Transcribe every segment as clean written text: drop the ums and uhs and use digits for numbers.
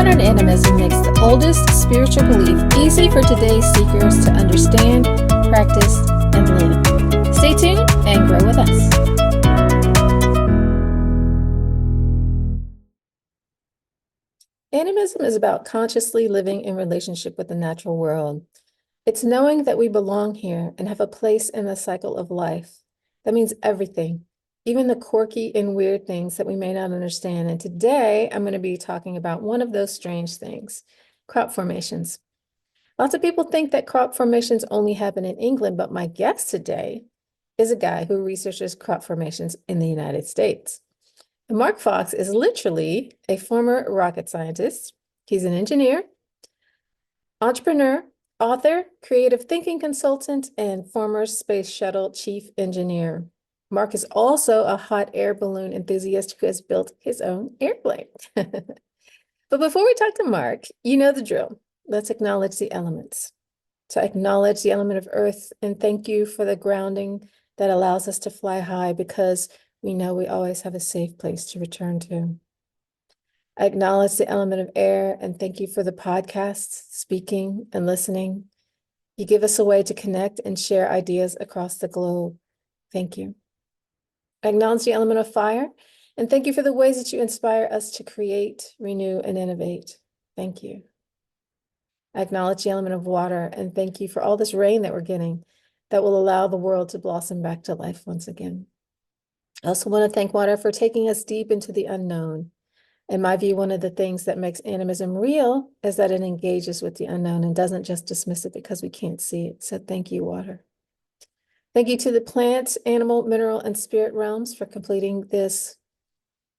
Modern animism makes the oldest spiritual belief easy for today's seekers to understand, practice, and live. Stay tuned and grow with us. Animism is about consciously living in relationship with the natural world. It's knowing that we belong here and have a place in the cycle of life. That means everything, even the quirky and weird things that we may not understand. And today I'm going to be talking about one of those strange things, crop formations. Lots of people think that crop formations only happen in England, but my guest today is a guy who researches crop formations in the United States. And Mark Fox is literally a former rocket scientist. He's an engineer, entrepreneur, author, creative thinking consultant, and former Space Shuttle Chief Engineer. Mark is also a hot air balloon enthusiast who has built his own airplane. But before we talk to Mark, you know the drill. Let's acknowledge the elements. To acknowledge the element of earth and thank you for the grounding that allows us to fly high because we know we always have a safe place to return to. I acknowledge the element of air and thank you for the podcasts, speaking, and listening. You give us a way to connect and share ideas across the globe. Thank you. I acknowledge the element of fire and thank you for the ways that you inspire us to create, renew, and innovate. Thank you. I acknowledge the element of water and thank you for all this rain that we're getting that will allow the world to blossom back to life once again. I also want to thank water for taking us deep into the unknown. In my view, one of the things that makes animism real is that it engages with the unknown and doesn't just dismiss it because we can't see it. So thank you, water. Thank you to the plant, animal, mineral, and spirit realms for completing this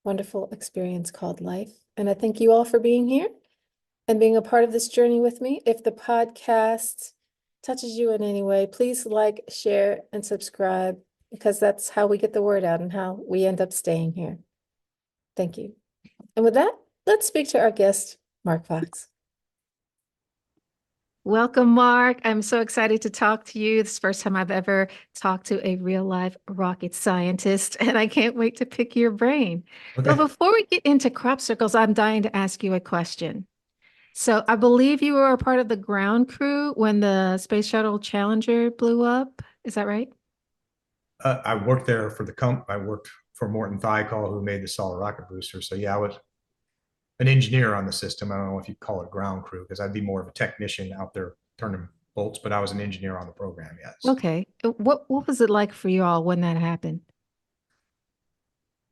wonderful experience called life. And I thank you all for being here and being a part of this journey with me. If the podcast touches you in any way, please like, share, and subscribe because that's how we get the word out and how we end up staying here. Thank you. And with that, let's speak to our guest, Mark Fox. Welcome, Mark. I'm so excited to talk to you. This is the first time I've ever talked to a real life rocket scientist, and I can't wait to pick your brain. Okay. But before we get into crop circles, I'm dying to ask you a question. So I believe you were a part of the ground crew when the Space Shuttle Challenger blew up. Is that right? I worked there for I worked for Morton Thiokol, who made the solid rocket booster. So yeah, I was an engineer on the system. I don't know if you'd call it ground crew because I'd be more of a technician out there turning bolts, but I was an engineer on the program, yes. Okay. What was it like for you all when that happened?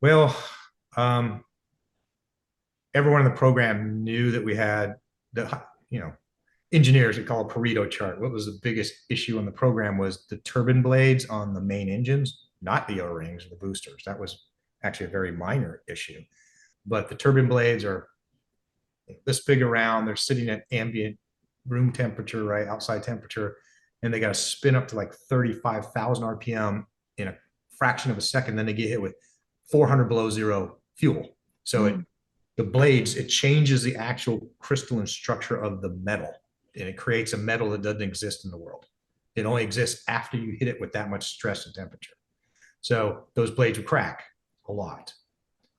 Well, everyone in the program knew that we had the, engineers, we call it Pareto chart. What was the biggest issue in the program was the turbine blades on the main engines, not the O-rings or the boosters. That was actually a very minor issue. But the turbine blades are this big around, they're sitting at ambient room temperature, right, outside temperature, and they got to spin up to like 35,000 RPM in a fraction of a second. Then they get hit with 400 below zero fuel. So the blades, it changes the actual crystalline structure of the metal, and it creates a metal that doesn't exist in the world. It only exists after you hit it with that much stress and temperature. So those blades would crack a lot,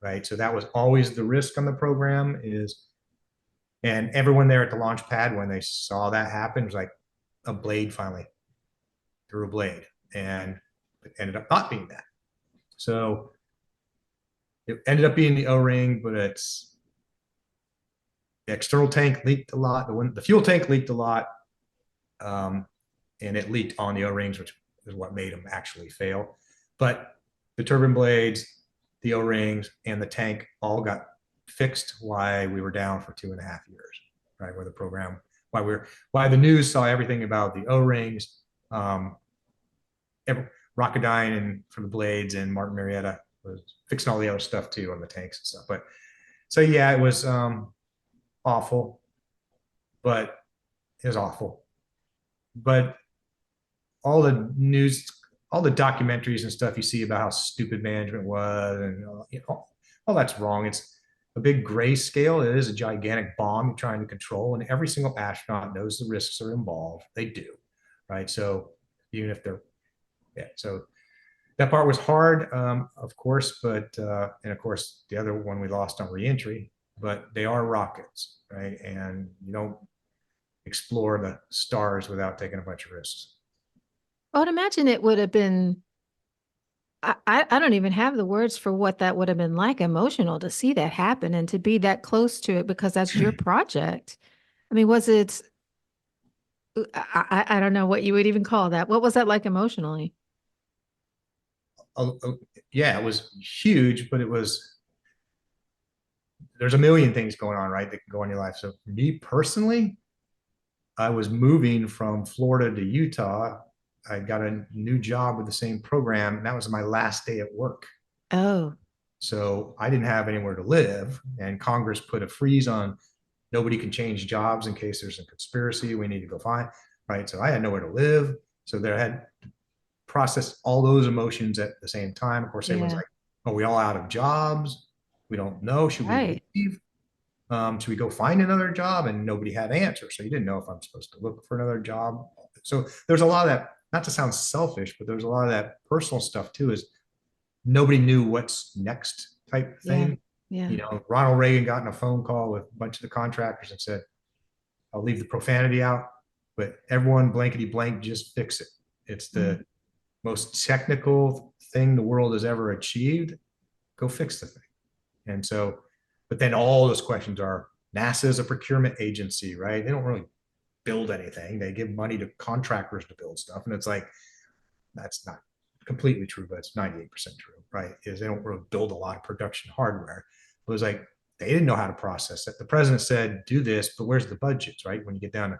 right? So that was always the risk on the program and everyone there at the launch pad, when they saw that happen, was like a blade finally through a blade, and it ended up not being that. So it ended up being the O-ring, but the external tank leaked a lot. The fuel tank leaked a lot, and it leaked on the O-rings, which is what made them actually fail. But the turbine blades, the O-rings, and the tank all got fixed while we were down for 2.5 years, right? Where the program, why the news saw everything about the O-rings, Rocketdyne and for the blades, and Martin Marietta was fixing all the other stuff too on the tanks and stuff. But so yeah, it was awful, but it was awful. But all the news, all the documentaries and stuff you see about how stupid management was, and all that's wrong. It's a big grayscale. It is a gigantic bomb you're trying to control, and every single astronaut knows the risks are involved. They do, right? So even if they're, so that part was hard, of course, but and of course the other one we lost on reentry, but they are rockets, right? And you don't explore the stars without taking a bunch of risks. I would imagine it would have been, I don't even have the words for what that would have been like emotional to see that happen and to be that close to it because that's your project. I mean, was it, I don't know what you would even call that. What was that like emotionally? Yeah, it was huge, but it was, there's a million things going on, right? That can go on in your life. So for me personally, I was moving from Florida to Utah. I got a new job with the same program, and that was my last day at work. Oh, So I didn't have anywhere to live, and Congress put a freeze on nobody can change jobs in case there's a conspiracy. We need to go find, right? So I had nowhere to live. So there had to process all those emotions at the same time. Of course, everyone's yeah, like, are we all out of jobs? We don't know. Should we right. leave? Should we go find another job? And nobody had answers. So you didn't know if I'm supposed to look for another job. So there's a lot of that, not to sound selfish, but there's a lot of that personal stuff too, is nobody knew what's next type Yeah, thing. yeah. Ronald Reagan got in a phone call with a bunch of the contractors and said, I'll leave the profanity out, but everyone blankety blank, just fix it. It's Mm, the most technical thing the world has ever achieved. Go fix the thing. And so, but then all those questions are NASA is a procurement agency, right? They don't really build anything. They give money to contractors to build stuff. And it's like, that's not completely true, but it's 98% true, right? Is they don't really build a lot of production hardware. It was like, they didn't know how to process it. The president said, do this, but where's the budgets, right? When you get down to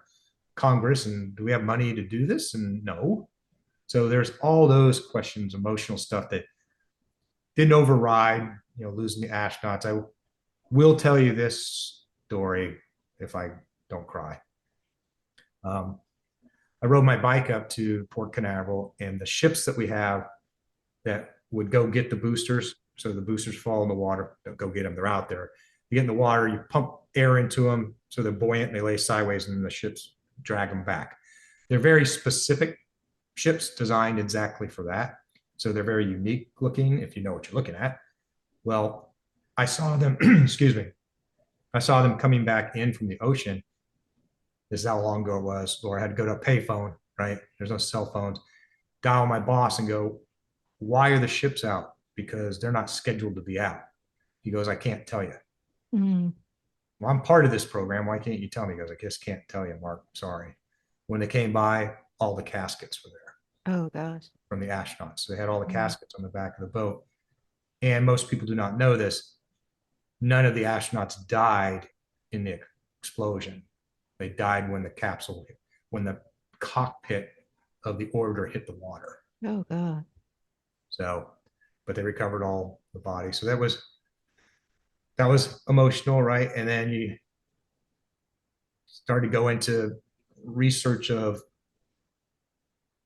Congress and do we have money to do this? And no. So there's all those questions, emotional stuff that didn't override, losing the astronauts. I will tell you this story if I don't cry. Um, I rode my bike up to Port Canaveral, and the ships that we have that would go get the boosters, so the boosters fall in the water, don't go get them, they're out there. You get in the water, you pump air into them, so they're buoyant, and they lay sideways, and then the ships drag them back. They're very specific ships designed exactly for that. So they're very unique looking if you know what you're looking at. Well, I saw them, excuse me, I saw them coming back in from the ocean. This is how long ago it was. Laura had to go to a payphone, right? There's no cell phones. Dial my boss and go, why are the ships out? Because they're not scheduled to be out. He goes, I can't tell you. mm. Well, I'm part of this program. Why can't you tell me? He goes, I just can't tell you, Mark. Sorry. When they came by, all the caskets were there Oh gosh. from the astronauts. So they had all the Mm. caskets on the back of the boat. And most people do not know this. None of the astronauts died in the explosion. They died when the capsule, when the cockpit of the orbiter hit the water. Oh God. So, but they recovered all the body. So that was emotional, right? And then you start to go into research of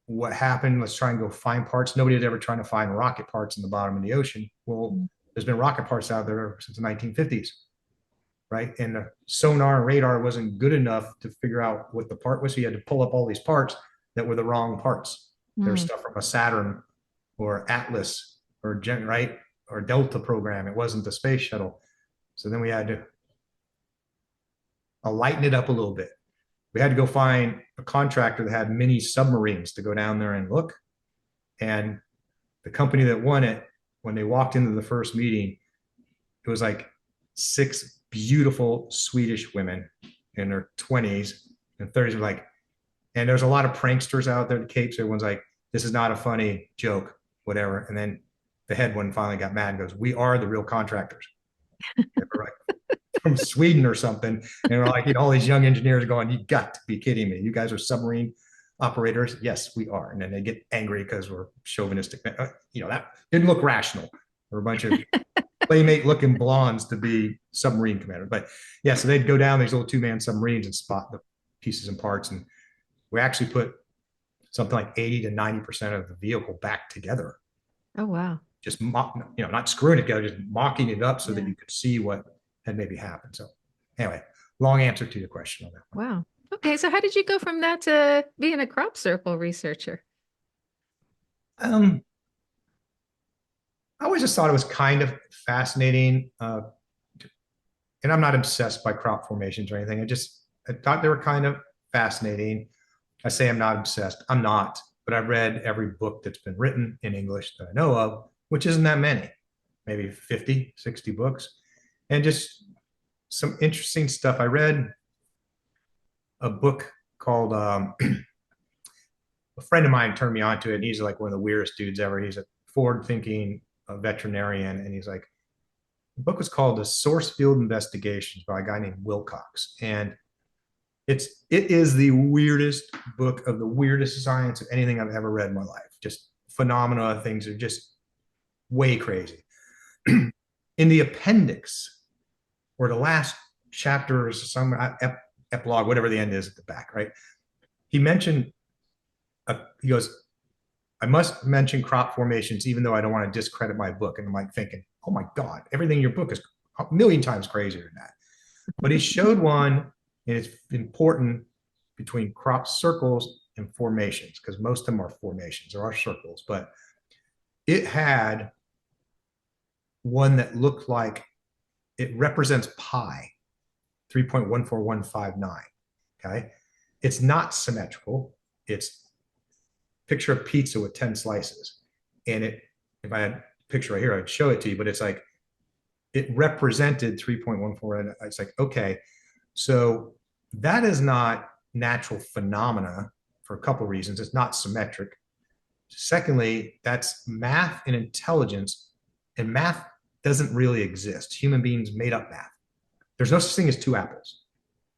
what happened. Let's try and go find parts. Nobody had ever tried to find rocket parts in the bottom of the ocean. Well, Mm. there's been rocket parts out there since the 1950s, right? And the sonar and radar wasn't good enough to figure out what the part was. So you had to pull up all these parts that were the wrong parts. There's Mm. stuff from a Saturn or Atlas or right or Delta program. It wasn't the space shuttle. So then we had to lighten it up a little bit. We had to go find a contractor that had mini submarines to go down there and look. And the company that won it, when they walked into the first meeting, it was like 6 beautiful Swedish women in their 20s and 30s. Were like, and there's a lot of pranksters out there at the Capes. Everyone's like, this is not a funny joke, whatever. And then the head one finally got mad and goes, we are the real contractors. Like, from Sweden or something. And like, all these young engineers going, you got to be kidding me. You guys are submarine operators. Yes, we are. And then they get angry because we're chauvinistic. That didn't look rational. We're a bunch of playmate looking blondes to be submarine commanders. But yeah, so they'd go down these little 2-man submarines and spot the pieces and parts. And we actually put something like 80 to 90% of the vehicle back together. Oh wow. Just not screwing it together, just mocking it up so that Yeah. you could see what had maybe happened. So anyway, long answer to your question on that one. Wow. Okay, so how did you go from that to being a crop circle researcher? Um, I always just thought it was kind of fascinating. and I'm not obsessed by crop formations or anything. I thought they were kind of fascinating. I say I'm not obsessed. I'm not, but I've read every book that's been written in English that I know of, which isn't that many, maybe 50, 60 books, and just some interesting stuff. I read a book called, a friend of mine turned me on to it, and he's like one of the weirdest dudes ever. He's a forward-thinking veterinarian, and he's like, the book was called The Source Field Investigations by a guy named Wilcox. And it is the weirdest book of the weirdest science of anything I've ever read in my life. Just phenomenal. Things are just way crazy. In the appendix, or the last chapter, or some epilogue, whatever the end is at the back, right? He mentioned, he goes, I must mention crop formations, even though I don't want to discredit my book. And I'm like thinking, oh my God, everything in your book is a million times crazier than that. But he showed one, and it's important, between crop circles and formations, because most of them are formations, there are circles, but it had one that looked like it represents pi, 3.14159. Okay. It's not symmetrical. It's picture of pizza with 10 slices. And if I had a picture right here, I'd show it to you, but it's like, it represented 3.14. It's like, okay, so that is not natural phenomena for a couple of reasons. It's not symmetric. Secondly, that's math and intelligence, and math doesn't really exist. Human beings made up math. There's no such thing as two apples.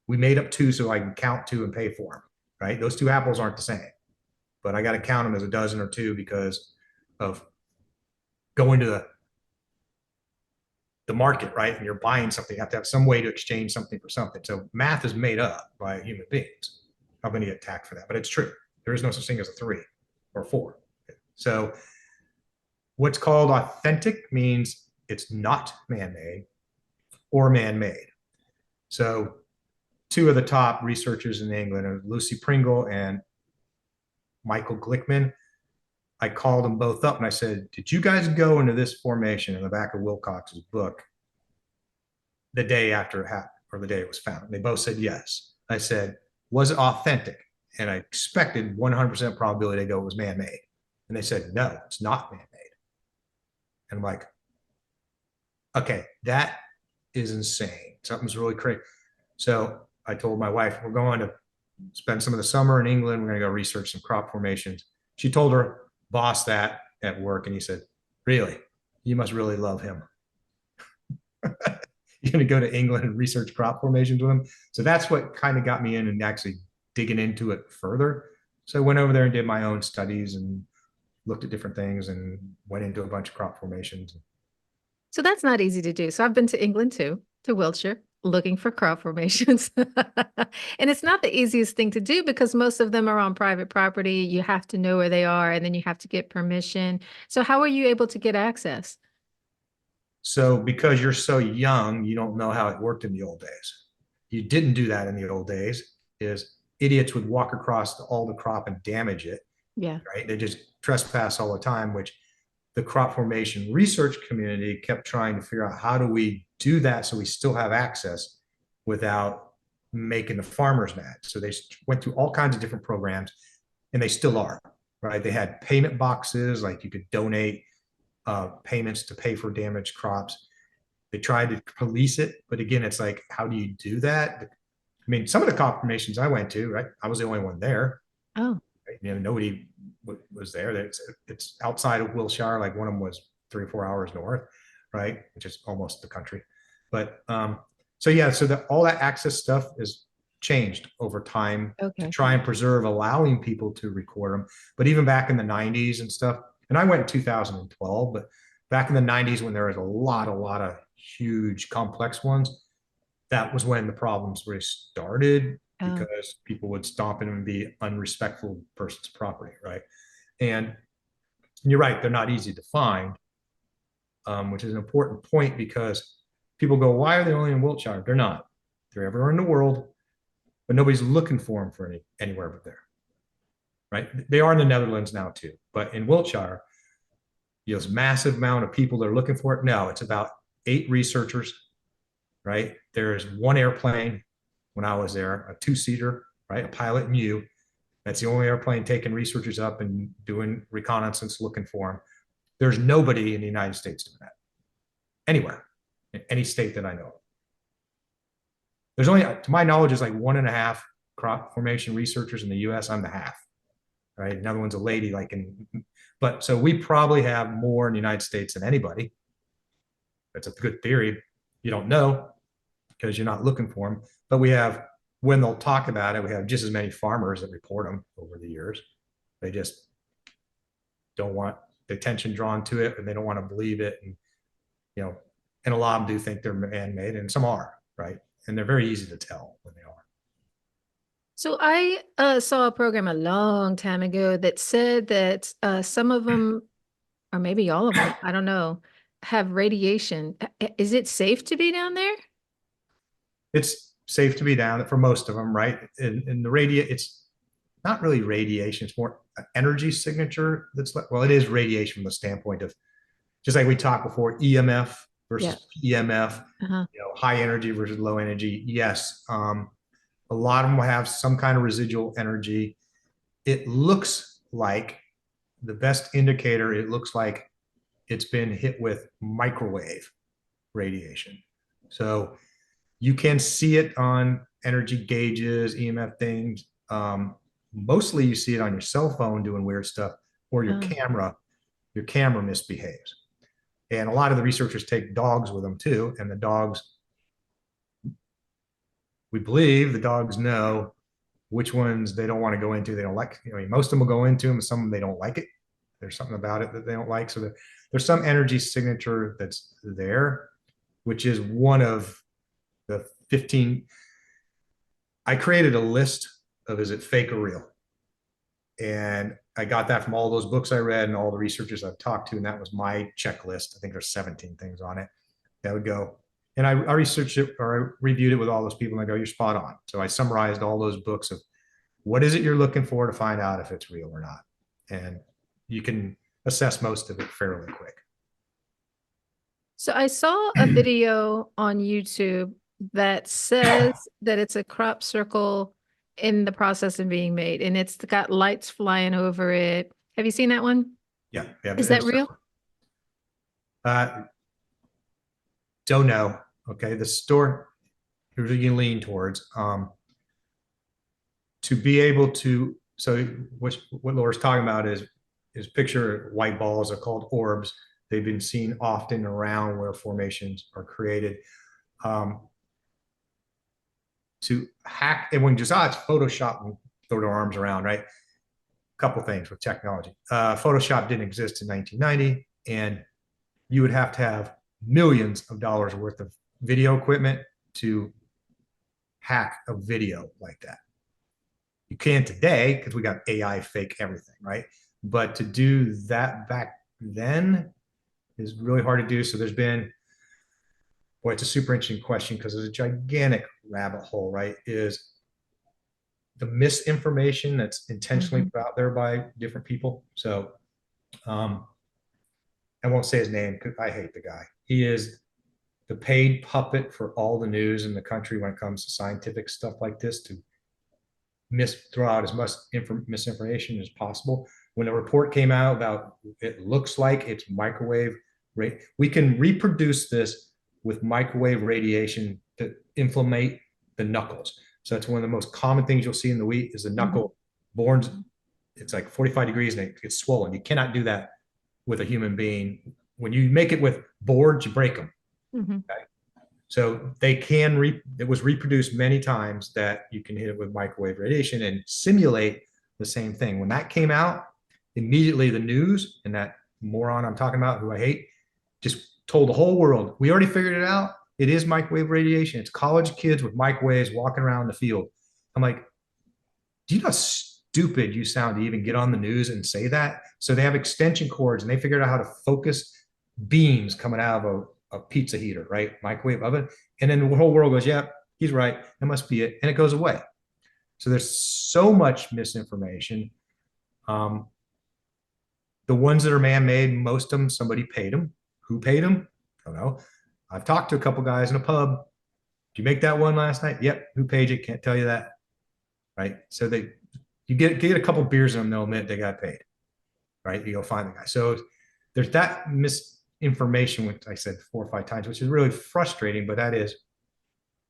We made up two so I can count two and pay for them, right? Those two apples aren't the same, but I got to count them as a dozen or two because of going to the market, right? And you're buying something, you have to have some way to exchange something for something. So math is made up by human beings. I'm going to get attacked for that, but it's true. There is no such thing as a 3 or 4. So what's called authentic means it's not man-made or man-made. So two of the top researchers in England are Lucy Pringle and Michael Glickman. I called them both up and I said, did you guys go into this formation in the back of Wilcox's book the day after it happened, or the day it was found? And they both said yes. I said, was it authentic? And I expected 100% probability they go, it was man-made. And they said, no, it's not man-made. And I'm like, okay, that is insane. Something's really crazy. So I told my wife, we're going to spend some of the summer in England. We're going to go research some crop formations. She told her boss that at work, and he said, really? You must really love him. You're going to go to England and research crop formations with him? So that's what kind of got me in and actually digging into it further. So I went over there and did my own studies and looked at different things and went into a bunch of crop formations. So that's not easy to do. So I've been to England too, to Wiltshire, looking for crop formations. And it's not the easiest thing to do because most of them are on private property. You have to know where they are, and then you have to get permission. So how are you able to get access? So because you're so young, you don't know how it worked in the old days. You didn't do that in the old days. Is idiots would walk across all the crop and damage it. Yeah. Right. They just trespass all the time, which the crop formation research community kept trying to figure out, how do we do that so we still have access without making the farmers mad? So they went through all kinds of different programs, and they still are, right? They had payment boxes, like you could donate payments to pay for damaged crops. They tried to police it, but again, it's like, how do you do that? I mean, some of the crop formations I went to, right, I was the only one there. Oh. Right? You know, nobody was there. It's outside of Wiltshire. Like one of them was 3 or 4 hours north, right, which is almost the country. But so yeah, so all that access stuff is changed over time to try and preserve allowing people to record them. But even back in the 90s and stuff, and I went in 2012, but back in the 90s when there was a lot of huge complex ones, that was when the problems really started, because people would stomp in and be unrespectful of the person's property, right? And you're right, they're not easy to find, which is an important point, because people go, why are they only in Wiltshire? They're not. They're everywhere in the world, but nobody's looking for them for anywhere but there, right? They are in the Netherlands now too, but in Wiltshire, there's a massive amount of people that are looking for it. No, it's about 8 researchers right? There's one airplane when I was there, a two-seater, right? A pilot and you. That's the only airplane taking researchers up and doing reconnaissance, looking for them. There's nobody in the United States doing that anywhere, in any state that I know of. There's only, to my knowledge, there's like 1.5 crop formation researchers in the US. I'm the half, right? Another one's a lady, like but so we probably have more in the United States than anybody. That's a good theory. You don't know because you're not looking for them. But we have, when they'll talk about it, we have just as many farmers that report them over the years. They just don't want the attention drawn to it, and they don't want to believe it. And, you know, and a lot of them do think they're man-made, and some are, right? And they're very easy to tell when they are. So I saw a program a long time ago that said that some of them, or maybe all of them, I don't know, have radiation. Is it safe to be down there? It's safe to be down for most of them, right? And the it's not really radiation. It's more energy signature. Well, it is radiation from the standpoint of, just like we talked before, EMF versus PEMF, high energy versus low energy. Yes. A lot of them will have some kind of residual energy. It looks like, the best indicator, it looks like it's been hit with microwave radiation. So you can see it on energy gauges, EMF things. Mostly you see it on your cell phone doing weird stuff, or your camera misbehaves. And a lot of the researchers take dogs with them too. And the dogs, we believe the dogs know which ones they don't want to go into. They don't like, most of them will go into them, some of them they don't like it. There's something about it that they don't like. So there's some energy signature that's there, which is one of the 15. I created a list of, is it fake or real? And I got that from all those books I read and all the researchers I've talked to. And that was my checklist. I think there's 17 things on it that would go. And I researched it, or I reviewed it with all those people, and I go, you're spot on. So I summarized all those books of what is it you're looking for to find out if it's real or not. And you can assess most of it fairly quick. So I saw a video on YouTube that says that it's a crop circle in the process of being made, and it's got lights flying over it. Have you seen that one? Yeah. Is that real? Don't know. Okay. The store, here's what you lean towards. To be able to, so what Laura's talking about is picture white balls are called orbs. They've been seen often around where formations are created. To hack, and when just, it's Photoshop and throw their arms around, right? A couple things with technology. Photoshop didn't exist in 1990, and you would have to have millions of dollars worth of video equipment to hack a video like that. You can today because we got AI fake everything, right? But to do that back then is really hard to do. So there's been, boy, it's a super interesting question because there's a gigantic rabbit hole, right? Is the misinformation that's intentionally put out there by different people. So I won't say his name because I hate the guy. He is the paid puppet for all the news in the country when it comes to scientific stuff like this, to throw out as much misinformation as possible. When a report came out about, it looks like it's microwave, we can reproduce this with microwave radiation to inflammate the knuckles. So that's one of the most common things you'll see in the wheat is the knuckle born. It's like 45 degrees and it gets swollen. You cannot do that with a human being. When you make it with boards, you break them. Okay. So they can, it was reproduced many times that you can hit it with microwave radiation and simulate the same thing. When that came out, immediately the news, and that moron I'm talking about, who I hate, just told the whole world, we already figured it out. It is microwave radiation. It's college kids with microwaves walking around the field. I'm like, do you know how stupid you sound to even get on the news and say that? So they have extension cords and they figured out how to focus beams coming out of a pizza heater, right? Microwave oven. And then the whole world goes, yeah, he's right. That must be it. And it goes away. So there's so much misinformation. The ones that are man-made, most of them, somebody paid them. Who paid them? I don't know. I've talked to a couple guys in a pub you make that one last night? Yep. Who paid you? Can't tell you that. Right. So you get a couple beers in them, they'll admit they got paid. Right. You go find the guy. So there's that misinformation, which I said 4 or 5 times, which is really frustrating, but that is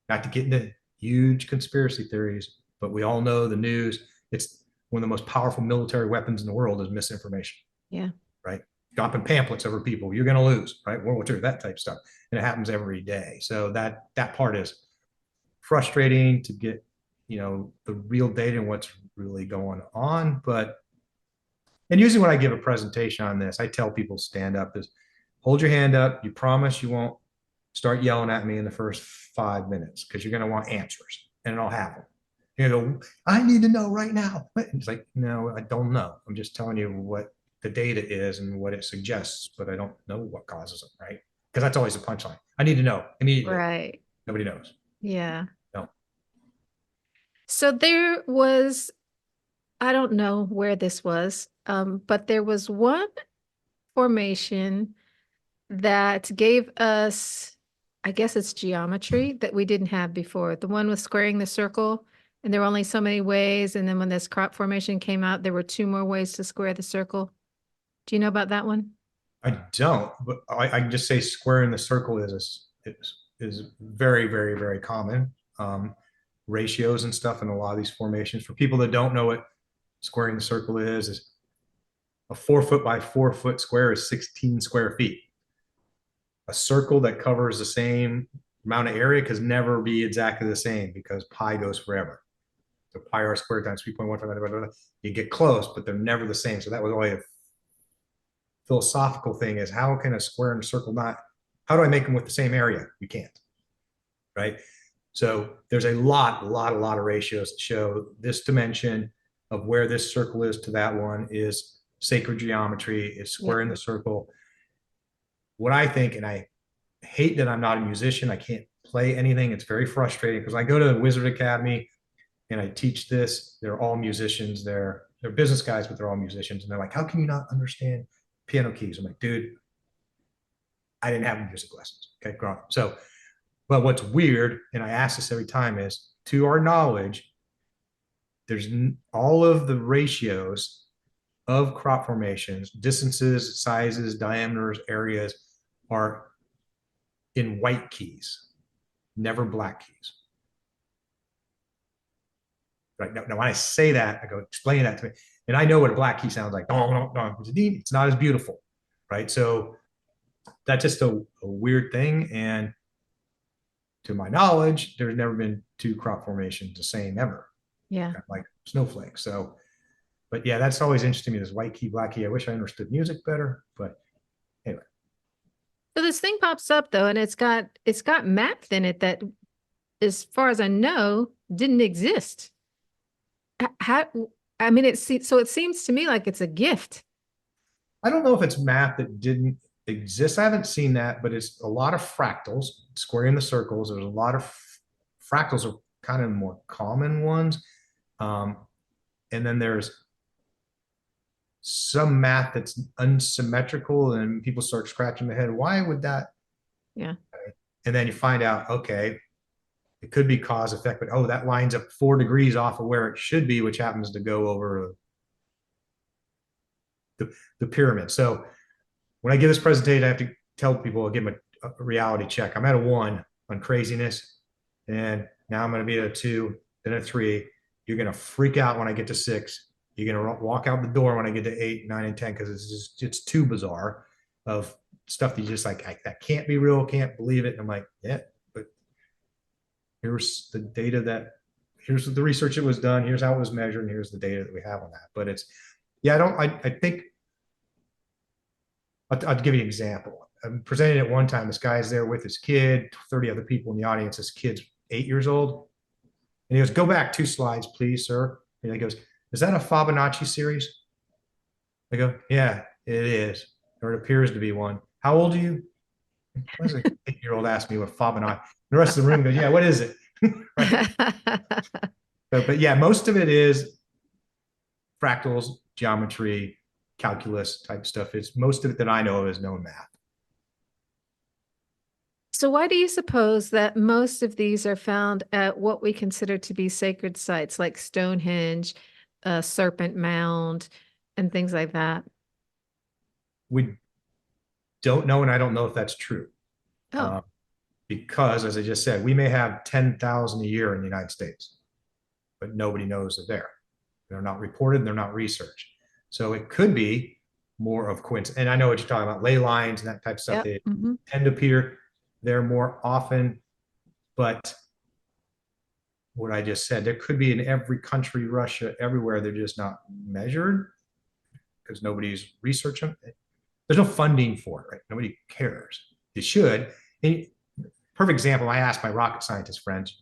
not to get into huge conspiracy theories, but we all know the news. It's one of the most powerful military weapons in the world is misinformation. Yeah. Right. Dropping pamphlets over people, you're going to lose, right? World War II, that type of stuff. And it happens every day. So that part is frustrating to get, the real data and what's really going on. And usually when I give a presentation on this, I tell people stand up is hold your hand up. You promise you won't start yelling at me in the first 5 minutes because you're going to want answers and it'll happen. You're going to go, I need to know right now. It's like, no, I don't know. I'm just telling you what the data is and what it suggests, but I don't know what causes it, right? Because that's always a punchline. I need to know immediately. Right. Nobody knows. Yeah. No. So there was, I don't know where this was, but there was one formation that gave us, I guess it's geometry that we didn't have before. The one with squaring the circle, and there were only so many ways. And then when this crop formation came out, there were 2 more ways to square the circle. Do you know about that one? I don't, but I can just say squaring the circle is very, very, very common. Ratios and stuff in a lot of these formations. For people that don't know what squaring the circle is a 4 foot by 4 foot square is 16 square feet. A circle that covers the same amount of area can never be exactly the same because pi goes forever. So pi r squared times 3.15, you get close, but they're never the same. So that was always a philosophical thing is how can a square and a circle how do I make them with the same area? You can't, right? So there's a lot of ratios that show this dimension of where this circle is to that one is sacred geometry, is squaring the circle. What I think, and I hate that I'm not a musician, I can't play anything. It's very frustrating because I go to Wizard Academy and I teach this. They're all musicians. They're business guys, but they're all musicians. And they're like, how can you not understand piano keys? I'm like, dude, I didn't have music lessons. Okay, growing up. So, but what's weird, and I ask this every time, is to our knowledge, there's all of the ratios of crop formations, distances, sizes, diameters, areas are in white keys, never black keys. Right now, when I say that, I go, explain that to me. And I know what a black key sounds like. It's not as beautiful, right? So that's just a weird thing. And to my knowledge, there's never been 2 crop formations the same ever. Yeah. Kind of like snowflakes. So, but yeah, that's always interesting to me, this white key, black key. I wish I understood music better, but anyway. So this thing pops up though, and it's got math in it that, as far as I know, didn't exist. How, I mean, it seems to me like it's a gift. I don't know if it's math that didn't exist. I haven't seen that, but it's a lot of fractals, squaring the circles. There's a lot of fractals are kind of more common ones. And then there's some math that's unsymmetrical and people start scratching their head. Why would that? Yeah. And then you find out, okay, it could be cause effect, but oh, that lines up 4 degrees off of where it should be, which happens to go over the pyramid. So when I give this presentation, I have to tell people, I'll give them a reality check. I'm at a 1 on craziness, and now I'm going to be at a 2, then a 3. You're going to freak out when I get to 6. You're going to walk out the door when I get to 8, 9, and 10 because it's too bizarre of stuff that you just like, that can't be real, can't believe it. And I'm like, yeah, but here's the data here's the research that was done, here's how it was measured, and here's the data that we have on that. But it's, yeah, I think, I'll give you an example. I'm presenting it one time. This guy's there with his kid, 30 other people in the audience. This kid's 8 years old. And he goes, go back 2 slides, please, sir. And he goes, is that a Fibonacci series? I go, yeah, it is. Or it appears to be one. How old are you? Why does an 8-year-old ask me what Fibonacci? The rest of the room goes, yeah, what is it? But yeah, most of it is fractals, geometry, calculus type stuff. It's most of it that I know of is known math. So why do you suppose that most of these are found at what we consider to be sacred sites like Stonehenge, Serpent Mound, and things like that? We don't know, and I don't know if that's true. Oh, Because, as I just said, we may have 10,000 a year in the United States, but nobody knows they're there. They're not reported, they're not researched. So it could be more of coincidence. And I know what you're talking about, ley lines and that type of stuff. yep. They Mhm. tend to appear there more often, but what I just said, there could be in every country, Russia, everywhere, they're just not measured because nobody's researching. There's no funding for it, right? Nobody cares. They should. And perfect example, I asked my rocket scientist friends,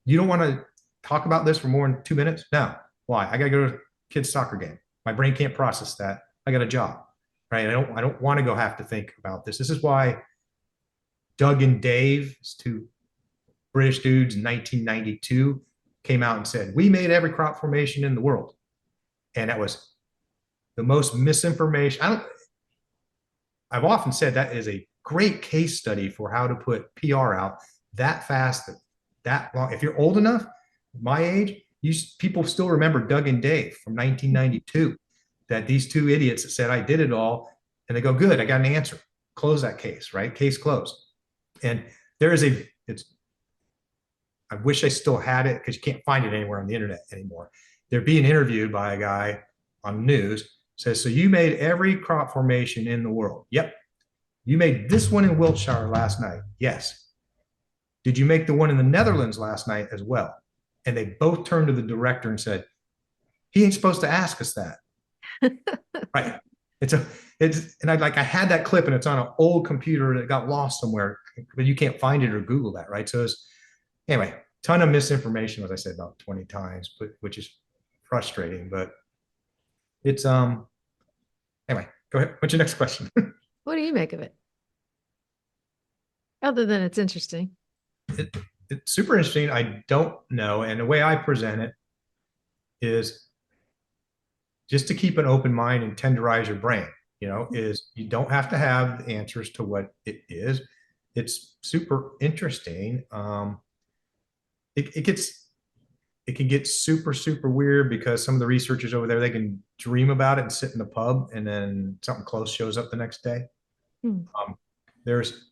you don't want to talk about this for more than 2 minutes? No. Why? I got to go to a kid's soccer game. My brain can't process that. I got a job, right? I don't want to go have to think about this. This is why Doug and Dave, two British dudes in 1992, came out and said, we made every crop formation in the world. And that was the most misinformation. I've often said that is a great case study for how to put PR out that fast, that long. If you're old enough, my age, people still remember Doug and Dave from 1992, that these two idiots that said I did it all, and they go, good, I got an answer. Close that case, right? Case closed. And there is I wish I still had it because you can't find it anywhere on the internet anymore. They're being interviewed by a guy on the news, says, so you made every crop formation in the world? Yep. You made this one in Wiltshire last night? Yes. Did you make the one in the Netherlands last night as well? And they both turned to the director and said, he ain't supposed to ask us that. Right. And I had that clip and it's on an old computer that got lost somewhere, but you can't find it or Google that, right? So anyway, ton of misinformation, as I said, about 20 times, but which is frustrating, but it's anyway, go ahead. What's your next question? What do you make of it? Other than it's interesting. It's super interesting. I don't know. And the way I present it is just to keep an open mind and tenderize your brain, is you don't have to have the answers to what it is. It's super interesting. It can get super, super weird because some of the researchers over there, they can dream about it and sit in the pub and then something close shows up the next day. There's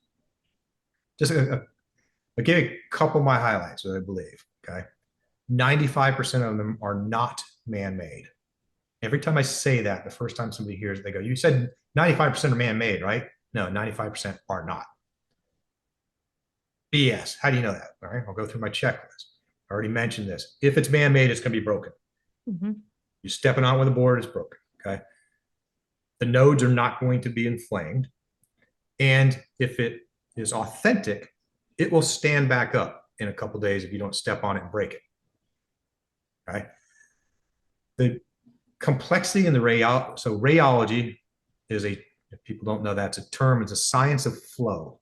just I'll give you a couple of my highlights, I believe. Okay. 95% of them are not man-made. Every time I say that, the first time somebody hears it, they go, you said 95% are man-made, right? No, 95% are not. BS. How do you know that? All right. I'll go through my checklist. I already mentioned this. If it's man-made, it's going to be broken. You're stepping on with a board, it's broken. Okay. The nodes are not going to be inflamed. And if it is authentic, it will stand back up in a couple days if you don't step on it and break it. Right. The complexity in the rayology is if people don't know, that's a term, it's a science of flow.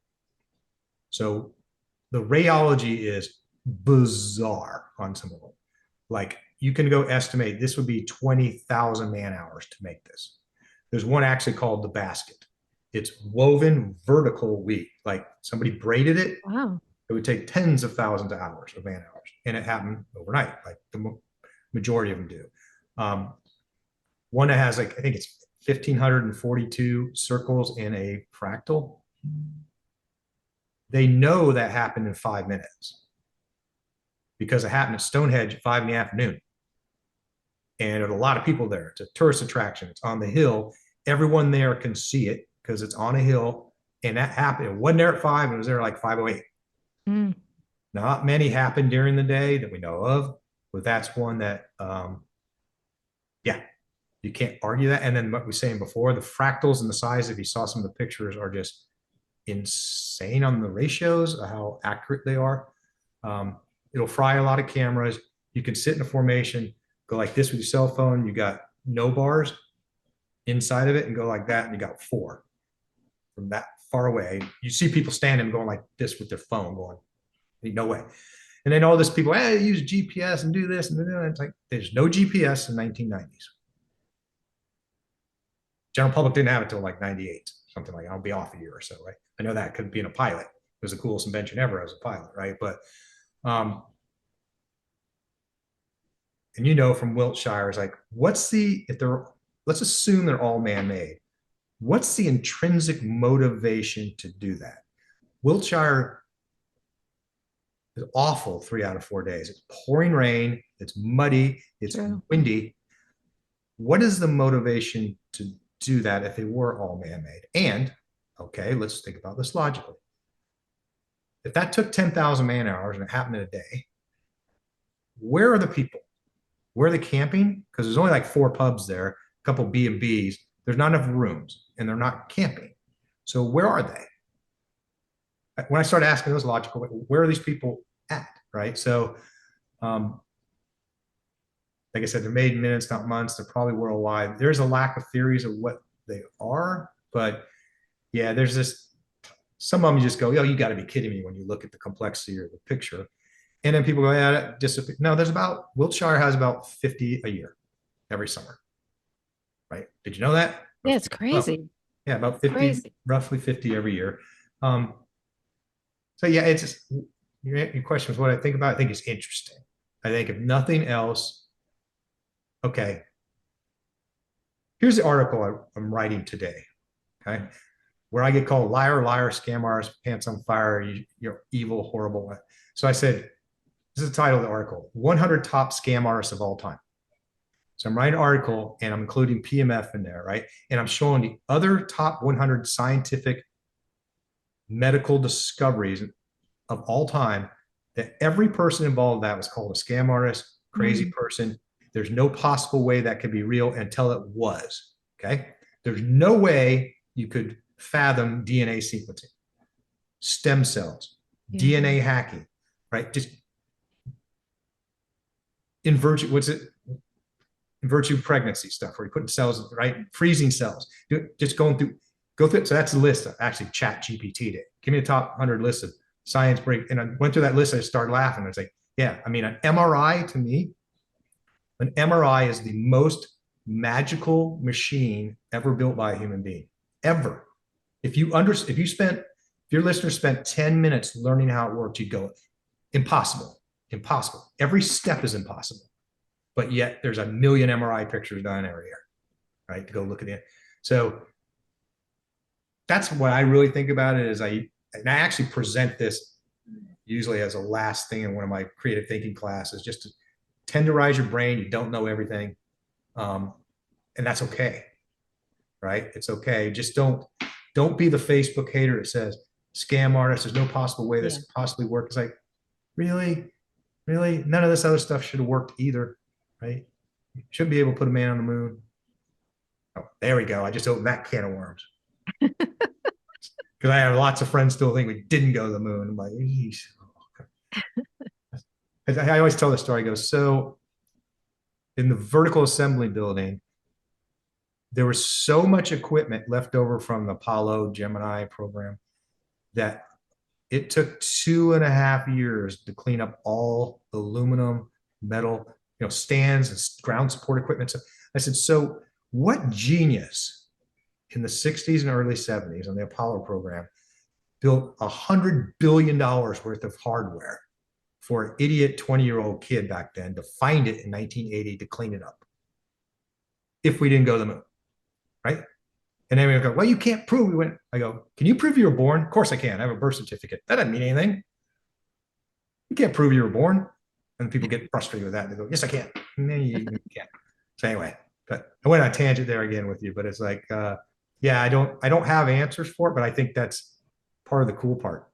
So the rayology is bizarre on some of them. Like you can go estimate this would be 20,000 man hours to make this. There's one actually called the basket. It's woven vertical weave. Like somebody braided it. Wow. It would take tens of thousands of hours of man hours. And it happened overnight, like the majority of them do. One that has I think it's 1,542 circles in a fractal. They know that happened in 5 minutes because it happened at Stonehenge at 5 in the afternoon. And there's a lot of people there. It's a tourist attraction. It's on the hill. Everyone there can see it because it's on a hill. And that happened. It wasn't there at 5, it was there like 5:08. Not many happen during the day that we know of, but that's one that, you can't argue that. And then what we were saying before, the fractals and the size, if you saw some of the pictures, are just insane on the ratios of how accurate they are. It'll fry a lot of cameras. You can sit in a formation, go like this with your cell phone. You got no bars inside of it and go like that. And you got 4 from that far away. You see people standing going like this with their phone going, no way. And then all this people, hey, use GPS and do this. And it's like, there's no GPS in 1990s. General public didn't have it until like 98, something like that. I'll be off a year or so, right? I know that could be in a pilot, was the coolest invention ever as a pilot, right? But and you know, from Wiltshire is like, what's the, if they're, let's assume they're all man-made. What's the intrinsic motivation to do that? Wiltshire is awful 3 out of 4 days. It's pouring rain, it's muddy, it's True. windy. What is the motivation to do that if they were all man-made? And, okay, let's think about this logically. If that took 10,000 man hours and it happened in a day, where are the people? Where are they camping? Because there's only like 4 pubs there, a couple B&Bs. There's not enough rooms and they're not camping. So where are they? When I started asking those logical, where are these people at, right? So, like I said, they're made in minutes, not months. They're probably worldwide. There's a lack of theories of what they are, but yeah, there's this, some of them you just go, yo, you got to be kidding me when you look at the complexity or the picture. And then people go, yeah, that disappear. No, there's about, Wiltshire has about 50 a year every summer, right? Did you know that? Yeah, it's crazy. Well, yeah, about 50, Crazy. roughly 50 every year. So yeah, it's just, your question is what I think about. I think it's interesting. I think if nothing else, okay, here's the article I'm writing today, okay, where I get called liar, liar, scam artist, pants on fire, you're evil, horrible. So I said, this is the title of the article, 100 top scam artists of all time. So I'm writing an article and I'm including PEMF in there, right? And I'm showing the other top 100 scientific medical discoveries of all time that every person involved in that was called a scam artist, crazy person. There's no possible way that could be real until it was, okay? There's no way you could fathom DNA sequencing, stem cells, DNA hacking, right? Just in virtue, what's it? In virtue of pregnancy stuff, where you put cells, right? Freezing cells, just go through it. So that's a list of actually Chat GPT did. Give me the top 100 list of science break. And I went through that list. I started laughing. I was like, yeah, I mean, an MRI to me, an MRI is the most magical machine ever built by a human being, ever. If your listener spent 10 minutes learning how it works, you'd go, impossible, impossible. Every step is impossible. But yet there's a million MRI pictures done every year, right? To go look at it. So that's what I really think about it is I actually present this usually as a last thing in one of my creative thinking classes, just to tenderize your brain. You don't know everything. And that's okay, right? It's okay. Just don't be the Facebook hater that says scam artist, there's no possible way this could possibly work. It's like, really? None of this other stuff should have worked either, right? You should be able to put a man on the moon. Oh, there we go. I just opened that can of worms. Because I have lots of friends still think we didn't go to the moon. I'm like, I always tell the story. I go, so in the vertical assembly building, there was so much equipment left over from the Apollo Gemini program that it took 2.5 years to clean up all the aluminum, metal, stands and ground support equipment. So I said, so what genius in the 60s and early 70s on the Apollo program built $100 billion worth of hardware for an idiot 20-year-old kid back then to find it in 1980 to clean it up if we didn't go to the moon, right? And then we go, well, you can't prove we went. I go, can you prove you were born? Of course I can. I have a birth certificate. That doesn't mean anything. You can't prove you were born. And people get frustrated with that. They go, yes, I can. And then you can't. So anyway, but I went on a tangent there again with you, but it's like, yeah, I don't have answers for it, but I think that's part of the cool part.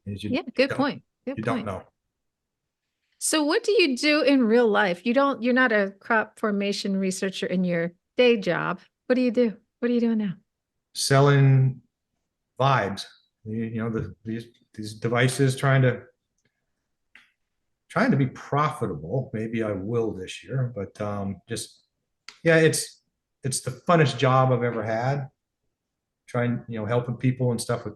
Yeah, good point. Good you point. Don't know. So what do you do in real life? You're not a crop formation researcher in your day job. What do you do? What are you doing now? Selling vibes, these devices, trying to be profitable. Maybe I will this year, but just, yeah, it's the funnest job I've ever had. Trying, helping people and stuff with,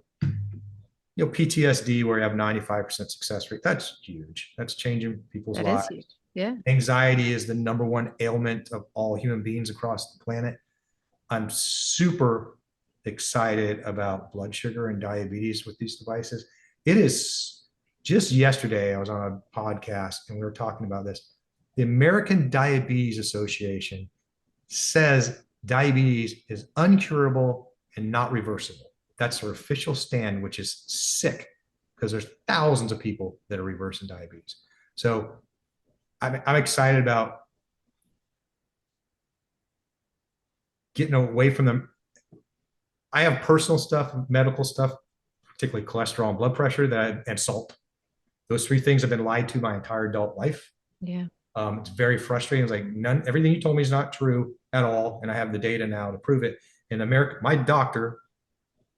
PTSD, where you have 95% success rate. That's huge. That's changing people's lives. Is huge. Yeah. Anxiety is the #1 ailment of all human beings across the planet. I'm super excited about blood sugar and diabetes with these devices. It is just yesterday, I was on a podcast and we were talking about this. The American Diabetes Association says diabetes is uncurable and not reversible. That's their official stand, which is sick because there's thousands of people that are reversing diabetes. So I'm excited about getting away from them. I have personal stuff, medical stuff, particularly cholesterol and blood pressure and salt. Those three things have been lied to my entire adult life. Yeah. It's very frustrating. It's like everything you told me is not true at all. And I have the data now to prove it. In America, my doctor,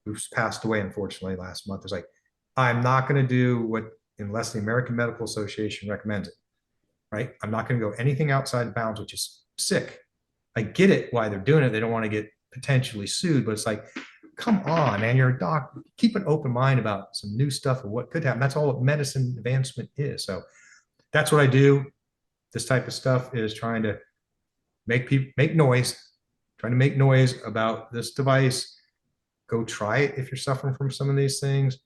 who's passed away, unfortunately, last month, is like, I'm not going to do what, unless the American Medical Association recommends it, right? I'm not going to go anything outside bounds, which is sick. I get it why they're doing it. They don't want to get potentially sued, but it's like, come on, man, you're a doc. Keep an open mind about some new stuff and what could happen. That's all medicine advancement is. So that's what I do. This type of stuff is trying to make people make noise, trying to make noise about this device. Go try it if you're suffering from some of these things.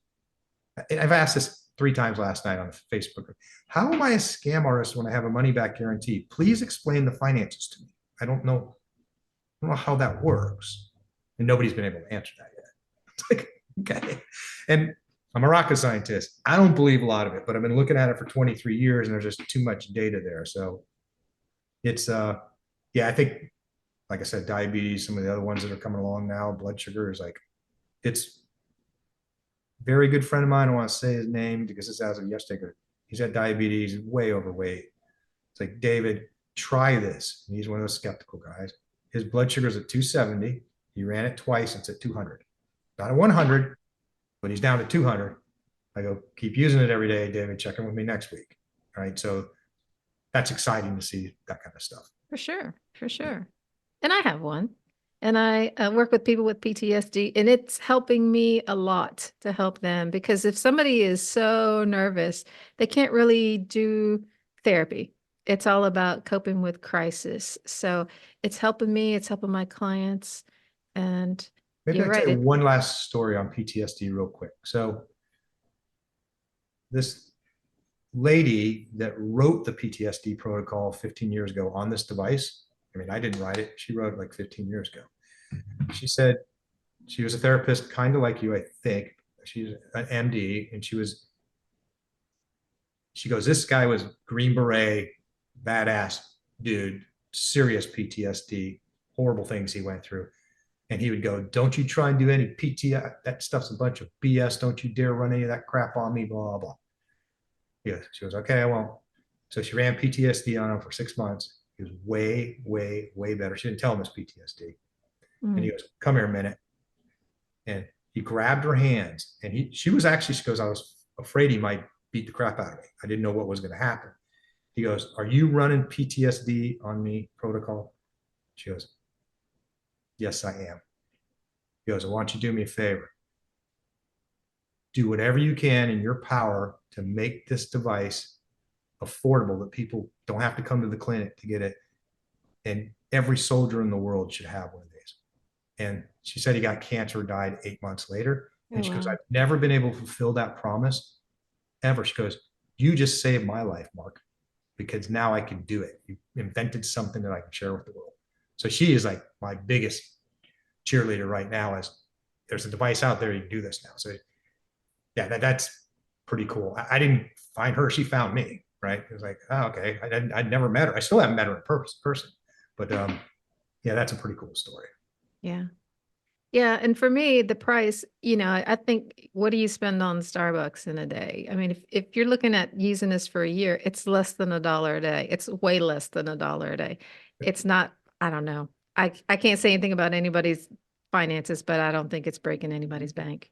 I've asked this 3 times last night on Facebook. How am I a scam artist when I have a money back guarantee? Please explain the finances to me. I don't know how that works. And nobody's been able to answer that yet. It's like, okay. And I'm a rocket scientist. I don't believe a lot of it, but I've been looking at it for 23 years and there's just too much data there. So it's, yeah, I think, like I said, diabetes, some of the other ones that are coming along now, blood sugar is like, it's a very good friend of mine. I don't want to say his name because it's as of yesterday. He's had diabetes, way overweight. It's like, David, try this. And he's one of those skeptical guys. His blood sugar is at 270. He ran it twice. It's at 200. Not at 100, but he's down to 200. I go, keep using it every day, David. Check in with me next week. All right. So that's exciting to see that kind of stuff. For sure. For sure. And I have one. And I work with people with PTSD, and it's helping me a lot to help them, because if somebody is so nervous, they can't really do therapy. It's all about coping with crisis. So it's helping me, it's helping my clients. And Maybe you're I'll right. tell you one last story on PTSD real quick. So this lady that wrote the PTSD protocol 15 years ago on this device, I mean, I didn't write it. She wrote it like 15 years ago. She said she was a therapist, kind of like you, I think. She's an MD, and she goes, this guy was Green Beret, badass dude, serious PTSD, horrible things he went through. And he would go, don't you try and do any PT. That stuff's a bunch of BS. Don't you dare run any of that crap on me, blah, blah. Yeah, she goes, okay, I won't. So she ran PTSD on him for 6 months. He was way, way, way better. She didn't tell him it's PTSD. And he goes, come here a minute. And he grabbed her hands. And she goes, I was afraid he might beat the crap out of me. I didn't know what was going to happen. He goes, are you running PTSD on me protocol? She goes, yes, I am. He goes, I want you to do me a favor. Do whatever you can in your power to make this device affordable, that people don't have to come to the clinic to get it. And every soldier in the world should have one of these. And she said he got cancer, died 8 months later. And she goes, I've never been able to fulfill that promise ever. She goes, you just saved my life, Mark, because now I can do it. You invented something that I can share with the world. So she is like my biggest cheerleader right now. Is there's a device out there, you can do this now. So yeah, that's pretty cool. I didn't find her, she found me, right? It was like, oh, okay. I'd never met her. I still haven't met her in person, but yeah, that's a pretty cool story. Yeah. Yeah. And for me, the price, I think, what do you spend on Starbucks in a day? I mean, if you're looking at using this for a year, it's less than $1 a day. It's way less than $1 a day. It's not, I don't know. I can't say anything about anybody's finances, but I don't think it's breaking anybody's bank.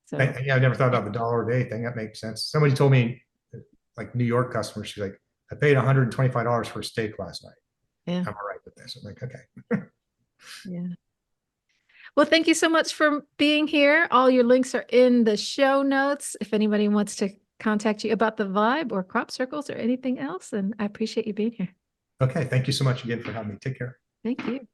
So Yeah, I never thought about the $1 a day thing. That makes sense. Somebody told me, like New York customers, she's like, I paid $125 for a steak last night. yeah. I'm all right with this. I'm like, okay. Yeah. Well, thank you so much for being here. All your links are in the show notes if anybody wants to contact you about the Vibe or crop circles or anything else. And I appreciate you being here. Okay. Thank you so much again for having me. Take care. Thank you.